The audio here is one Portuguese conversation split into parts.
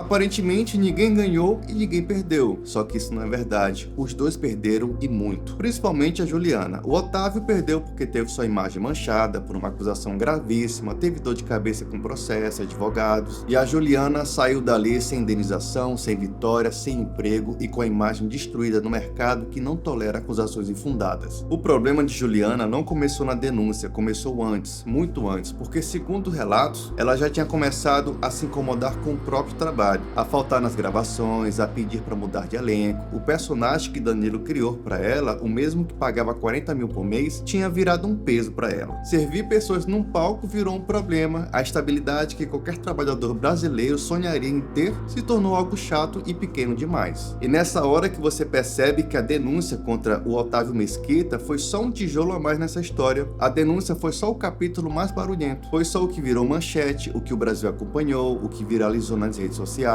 Aparentemente ninguém ganhou e ninguém perdeu, só que isso não é verdade. Os dois perderam e muito, principalmente a Juliana. O Otávio perdeu porque teve sua imagem manchada por uma acusação gravíssima, teve dor de cabeça com processo, advogados, e a Juliana saiu dali sem indenização, sem vitória, sem emprego e com a imagem destruída no mercado que não tolera acusações infundadas. O problema de Juliana não começou na denúncia, começou antes, muito antes, porque segundo relatos, ela já tinha começado a se incomodar com o próprio trabalho, a faltar nas gravações, a pedir para mudar de elenco. O personagem que Danilo criou para ela, o mesmo que pagava 40 mil por mês, tinha virado um peso para ela. Servir pessoas num palco virou um problema, a estabilidade que qualquer trabalhador brasileiro sonharia em ter se tornou algo chato e pequeno demais. E nessa hora que você percebe que a denúncia contra o Otávio Mesquita foi só um tijolo a mais nessa história. A denúncia foi só o capítulo mais barulhento, foi só o que virou manchete, o que o Brasil acompanhou, o que viralizou nas redes sociais.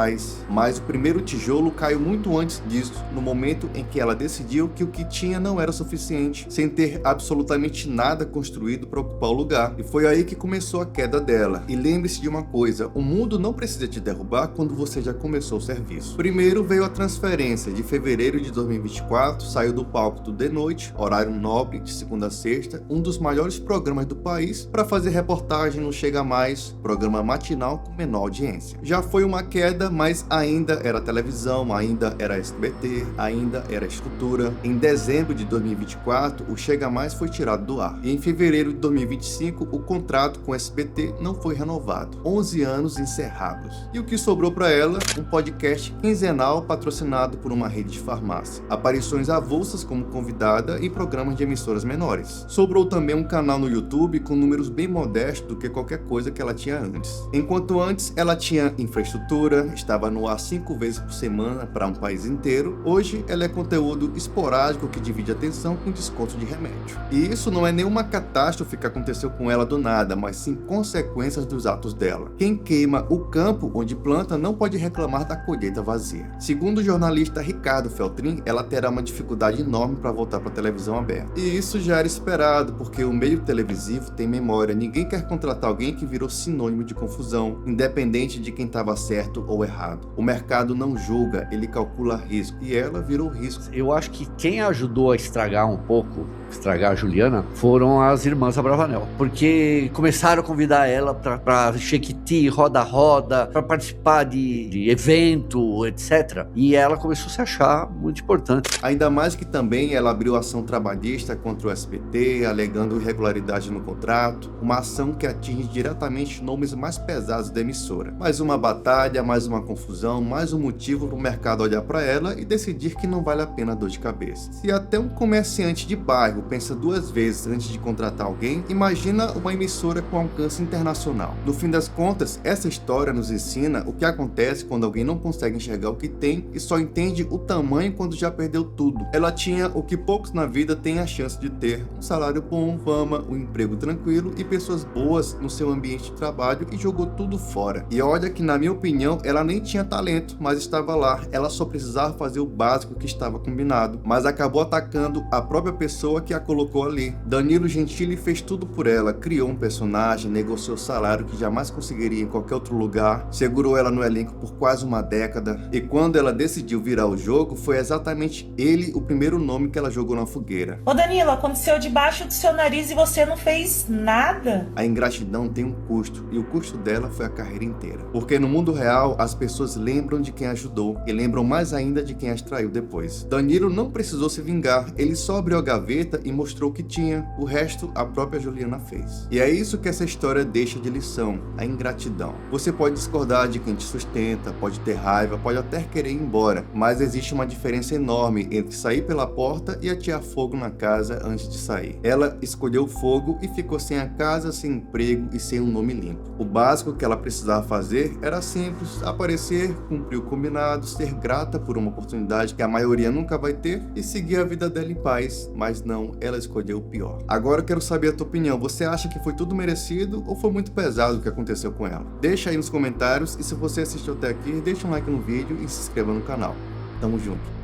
Mas o primeiro tijolo caiu muito antes disso, no momento em que ela decidiu que o que tinha não era suficiente, sem ter absolutamente nada construído para ocupar o lugar. E foi aí que começou a queda dela. E lembre-se de uma coisa, o mundo não precisa te derrubar quando você já começou o serviço. Primeiro veio a transferência. De fevereiro de 2024, saiu do palco do De Noite, horário nobre, de segunda a sexta, um dos maiores programas do país, para fazer reportagem no Chega Mais, programa matinal com menor audiência. Já foi uma queda, mas ainda era televisão, ainda era SBT, ainda era estrutura. Em dezembro de 2024, o Chega Mais foi tirado do ar. E em fevereiro de 2025, o contrato com o SBT não foi renovado. 11 anos encerrados. E o que sobrou para ela? Um podcast quinzenal patrocinado por uma rede de farmácia. Aparições avulsas como convidada e programas de emissoras menores. Sobrou também um canal no YouTube com números bem modestos do que qualquer coisa que ela tinha antes. Enquanto antes ela tinha infraestrutura, estava no ar 5 vezes por semana para um país inteiro, hoje ela é conteúdo esporádico que divide atenção com desconto de remédio. E isso não é nenhuma catástrofe que aconteceu com ela do nada, mas sim consequências dos atos dela. Quem queima o campo onde planta não pode reclamar da colheita vazia. Segundo o jornalista Ricardo Feltrin, ela terá uma dificuldade enorme para voltar para a televisão aberta. E isso já era esperado, porque o meio televisivo tem memória. Ninguém quer contratar alguém que virou sinônimo de confusão, independente de quem estava certo ou errado. O mercado não julga, ele calcula risco. E ela virou risco. Eu acho que quem ajudou a estragar um pouco, estragar a Juliana, foram as irmãs Abravanel. Porque começaram a convidar ela para Jequiti, roda-roda, para participar de evento, etc. E ela começou a se achar muito importante. Ainda mais que também ela abriu ação trabalhista contra o SBT, alegando irregularidade no contrato, uma ação que atinge diretamente nomes mais pesados da emissora. Mais uma batalha, mais uma confusão, mais um motivo para o mercado olhar para ela e decidir que não vale a pena a dor de cabeça. Se até um comerciante de bairro pensa 2 vezes antes de contratar alguém, imagina uma emissora com alcance internacional. No fim das contas, essa história nos ensina o que acontece quando alguém não consegue enxergar o que tem e só entende o tamanho quando já perdeu tudo. Ela tinha o que poucos na vida têm a chance de ter: um salário bom, fama, um emprego tranquilo e pessoas boas no seu ambiente de trabalho, e jogou tudo fora. E olha que, na minha opinião, ela nem tinha talento, mas estava lá. Ela só precisava fazer o básico que estava combinado, mas acabou atacando a própria pessoa que a colocou ali. Danilo Gentili fez tudo por ela, criou um personagem, negociou salário que jamais conseguiria em qualquer outro lugar, segurou ela no elenco por quase uma década, e quando ela decidiu virar o jogo, foi exatamente ele o primeiro nome que ela jogou na fogueira. Ô Danilo, aconteceu debaixo do seu nariz e você não fez nada? A ingratidão tem um custo, e o custo dela foi a carreira inteira. Porque no mundo real, as pessoas lembram de quem ajudou, e lembram mais ainda de quem as traiu depois. Danilo não precisou se vingar, ele só abriu a gaveta e mostrou o que tinha. O resto, a própria Juliana fez. E é isso que essa história deixa de lição: a ingratidão. Você pode discordar de quem te sustenta, pode ter raiva, pode até querer ir embora, mas existe uma diferença enorme entre sair pela porta e atear fogo na casa antes de sair. Ela escolheu o fogo e ficou sem a casa, sem emprego e sem um nome limpo. O básico que ela precisava fazer era simples: aparecer, cumprir o combinado, ser grata por uma oportunidade que a maioria nunca vai ter e seguir a vida dela em paz. Mas não, ela escolheu o pior. Agora eu quero saber a tua opinião. Você acha que foi tudo merecido ou foi muito pesado o que aconteceu com ela? Deixa aí nos comentários, e se você assistiu até aqui, deixa um like no vídeo e se inscreva no canal. Tamo junto!